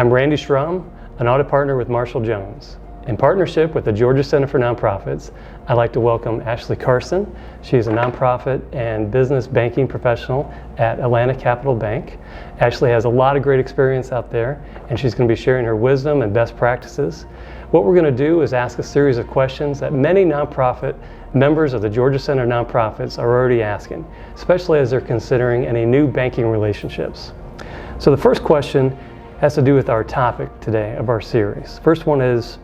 I'm Randy Schrum, an audit partner with Marshall Jones. In partnership with the Georgia Center for Nonprofits, I'd like to welcome Ashley Carson. She is a nonprofit and business banking professional at Atlanta Capital Bank. Ashley has a lot of great experience out there, and she's going to be sharing her wisdom and best practices. What we're going to do is ask a series of questions that many nonprofit members of the Georgia Center Nonprofits are already asking, especially as they're considering any new banking relationships. So the first question has to do with our topic today of our series. First one is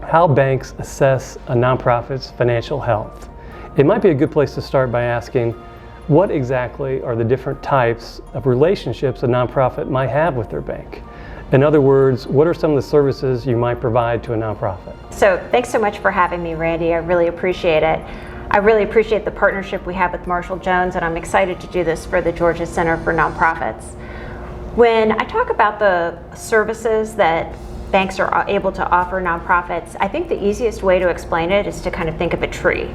how banks assess a nonprofit's financial health. It might be a good place to start by asking what exactly are the different types of relationships a nonprofit might have with their bank. In other words, what are some of the services you might provide to a nonprofit? So thanks so much for having me, Randy. I really appreciate it. I really appreciate the partnership we have with Marshall Jones, and I'm excited to do this for the Georgia Center for Nonprofits. When I talk about the services that banks are able to offer nonprofits, I think the easiest way to explain it is to kind of think of a tree.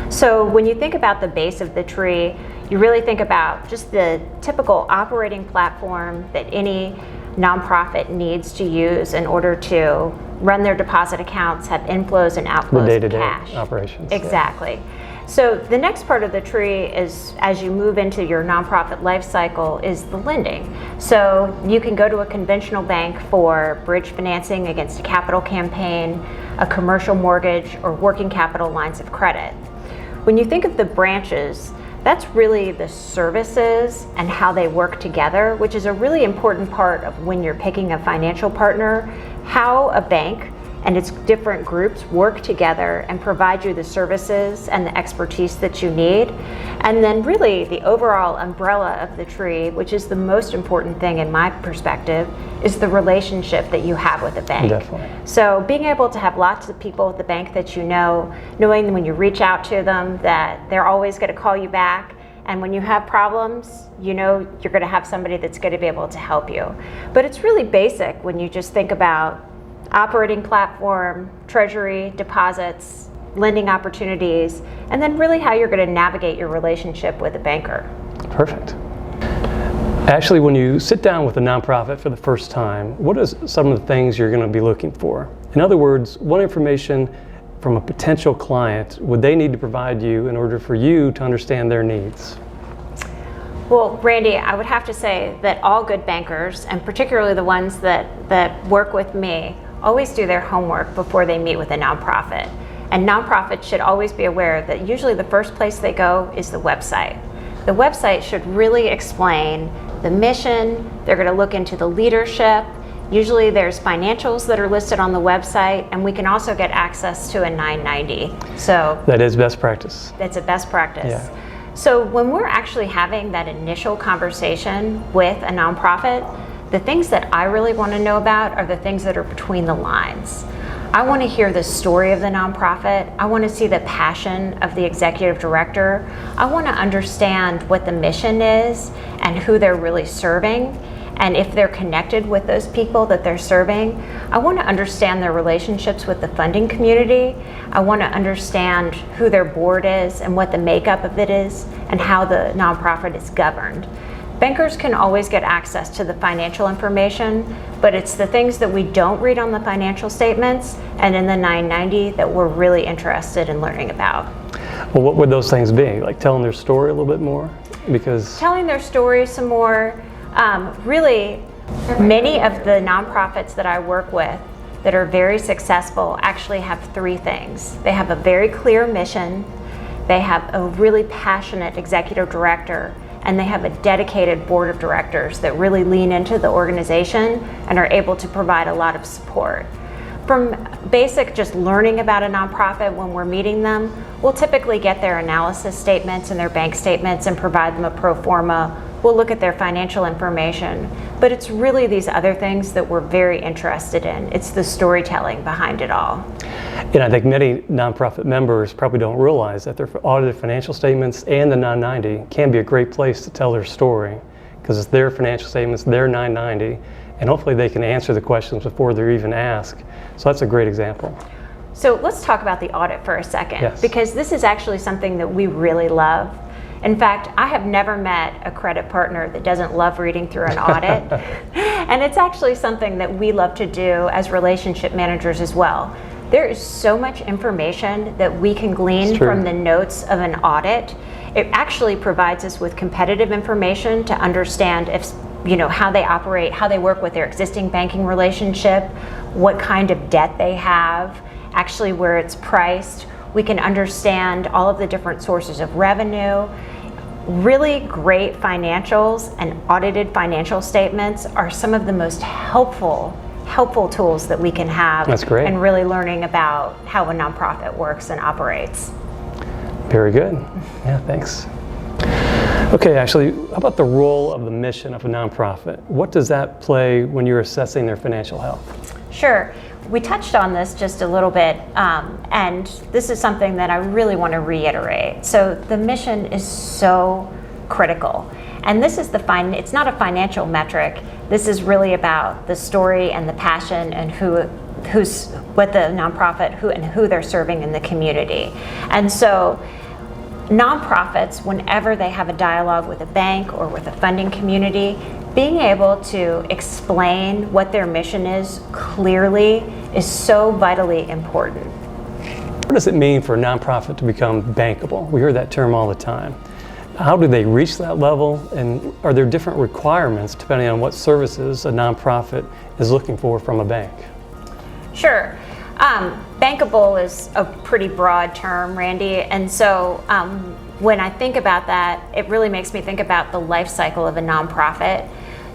So when you think about the base of the tree, you really think about just the typical operating platform that any nonprofit needs to use in order to run their deposit accounts, have inflows and outflows of day-to-day cash. Operations. Exactly. Yeah. So the next part of the tree is, as you move into your nonprofit life cycle, is the lending. So you can go to a conventional bank for bridge financing against a capital campaign, a commercial mortgage, or working capital lines of credit. When you think of the branches, that's really the services and how they work together, which is a really important part of when you're picking a financial partner, how a bank and its different groups work together and provide you the services and the expertise that you need. And then really the overall umbrella of the tree, which is the most important thing in my perspective, is the relationship that you have with the bank. Definitely. So being able to have lots of people at the bank that you know, knowing when you reach out to them that they're always going to call you back, and when you have problems, you know you're going to have somebody that's going to be able to help you. But it's really basic when you just think about operating platform, treasury, deposits, lending opportunities, and then really how you're going to navigate your relationship with a banker. Perfect. Ashley, when you sit down with a nonprofit for the first time, what are some of the things you're going to be looking for? In other words, what information from a potential client would they need to provide you in order for you to understand their needs? Well, Randy, I would have to say that all good bankers, and particularly the ones that work with me, always do their homework before they meet with a nonprofit. And nonprofits should always be aware that usually the first place they go is the website. The website should really explain the mission. They're going to look into the leadership. Usually there's financials that are listed on the website, and we can also get access to a 990. So that is best practice. That's a best practice. Yeah. So when we're actually having that initial conversation with a nonprofit, the things that I really want to know about are the things that are between the lines. I want to hear the story of the nonprofit. I want to see the passion of the executive director. I want to understand what the mission is and who they're really serving, and if they're connected with those people that they're serving. I want to understand their relationships with the funding community. I want to understand who their board is and what the makeup of it is and how the nonprofit is governed. Bankers can always get access to the financial information, but it's the things that we don't read on the financial statements and in the 990 that we're really interested in learning about. Well, what would those things be? Like telling their story a little bit more? Because telling their story some more. Really, many of the nonprofits that I work with that are very successful actually have three things. They have a very clear mission, they have a really passionate executive director, and they have a dedicated board of directors that really lean into the organization and are able to provide a lot of support. From basic just learning about a nonprofit when we're meeting them, we'll typically get their analysis statements and their bank statements and provide them a pro forma. We'll look at their financial information, but it's really these other things that we're very interested in. It's the storytelling behind it all. And I think many nonprofit members probably don't realize that their audited financial statements and the 990 can be a great place to tell their story, because it's their financial statements, their 990, and hopefully they can answer the questions before they're even asked. So that's a great example. So let's talk about the audit for a second, yes, because this is actually something that we really love. In fact, I have never met a credit partner that doesn't love reading through an audit. And it's actually something that we love to do as relationship managers as well. There is so much information that we can glean from the notes of an audit. It actually provides us with competitive information to understand if, how they operate, how they work with their existing banking relationship, what kind of debt they have, actually where it's priced. We can understand all of the different sources of revenue. Really great financials and audited financial statements are some of the most helpful tools that we can have. That's great. And really learning about how a nonprofit works and operates. Very good. Yeah, thanks. Okay, Ashley, how about the role of the mission of a nonprofit? What does that play when you're assessing their financial health? Sure. We touched on this just a little bit, and this is something that I really want to reiterate. So the mission is so critical. And this is it's not a financial metric. This is really about the story and the passion and what the nonprofit, who they're serving in the community. And so nonprofits, whenever they have a dialogue with a bank or with a funding community, being able to explain what their mission is clearly is so vitally important. What does it mean for a nonprofit to become bankable? We hear that term all the time. How do they reach that level, and are there different requirements depending on what services a nonprofit is looking for from a bank? Sure. Bankable is a pretty broad term, Randy, and so when I think about that, it really makes me think about the life cycle of a nonprofit.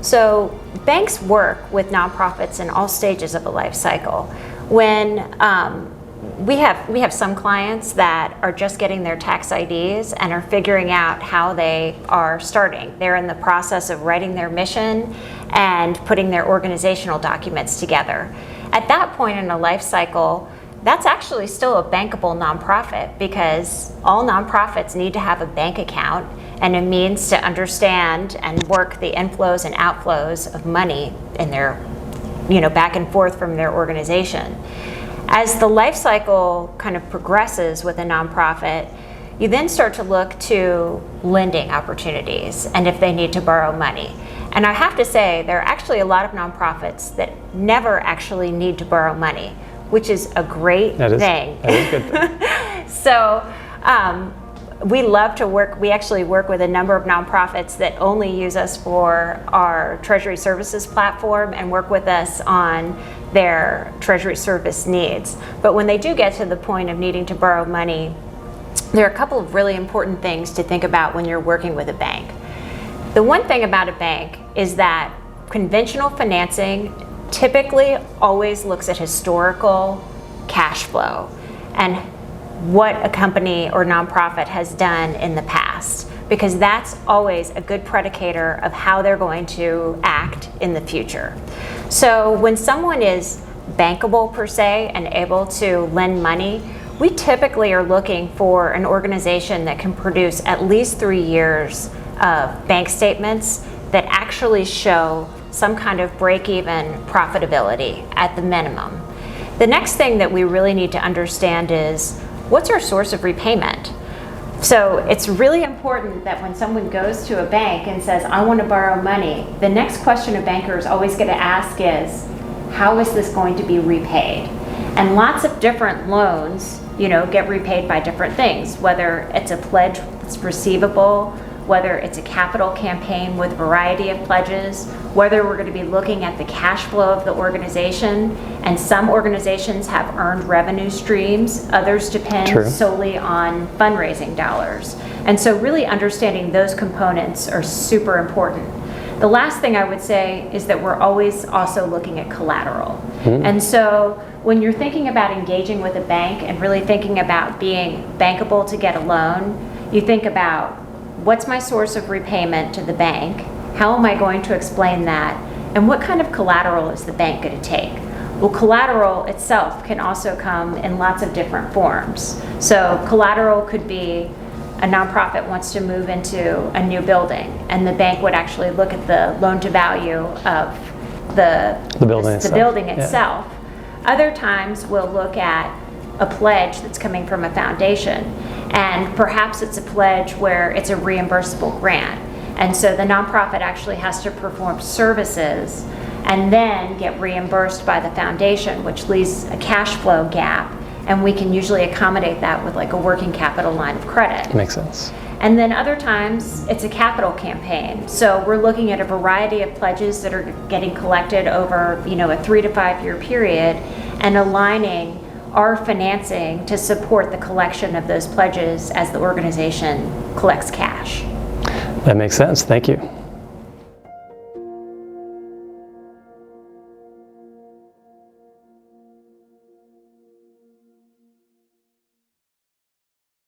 So banks work with nonprofits in all stages of the life cycle. When we have some clients that are just getting their tax IDs and are figuring out how they are starting. They're in the process of writing their mission and putting their organizational documents together. At that point in a life cycle, that's actually still a bankable nonprofit, because all nonprofits need to have a bank account and a means to understand and work the inflows and outflows of money in their, back and forth from their organization. As the life cycle kind of progresses with a nonprofit, you then start to look to lending opportunities and if they need to borrow money. And I have to say, there are actually a lot of nonprofits that never actually need to borrow money, which is a great thing. That is a good thing. So we love to work, we actually work with a number of nonprofits that only use us for our Treasury Services platform and work with us on their Treasury Service needs. But when they do get to the point of needing to borrow money, there are a couple of really important things to think about when you're working with a bank. The one thing about a bank is that conventional financing typically always looks at historical cash flow and what a company or nonprofit has done in the past, because that's always a good predicator of how they're going to act in the future. So when someone is bankable per se and able to lend money, we typically are looking for an organization that can produce at least 3 years of bank statements that actually show some kind of break-even profitability at the minimum. The next thing that we really need to understand is, what's our source of repayment? So it's really important that when someone goes to a bank and says, I want to borrow money, the next question a banker is always going to ask is, how is this going to be repaid? And lots of different loans, get repaid by different things, whether it's a pledge that's receivable, whether it's a capital campaign with a variety of pledges, whether we're going to be looking at the cash flow of the organization. And some organizations have earned revenue streams, others depend solely on fundraising dollars. And so really understanding those components are super important. The last thing I would say is that we're always also looking at collateral. And so when you're thinking about engaging with a bank and really thinking about being bankable to get a loan, you think about, what's my source of repayment to the bank? How am I going to explain that? And what kind of collateral is the bank going to take? Well, collateral itself can also come in lots of different forms. So collateral could be a nonprofit wants to move into a new building, and the bank would actually look at the loan to value of the building itself. Other times we'll look at a pledge that's coming from a foundation. And perhaps it's a pledge where it's a reimbursable grant. And so the nonprofit actually has to perform services and then get reimbursed by the foundation, which leaves a cash flow gap. And we can usually accommodate that with like a working capital line of credit. Makes sense. And then other times it's a capital campaign. So we're looking at a variety of pledges that are getting collected over, a 3 to 5 year period and aligning our financing to support the collection of those pledges as the organization collects cash. That makes sense. Thank you.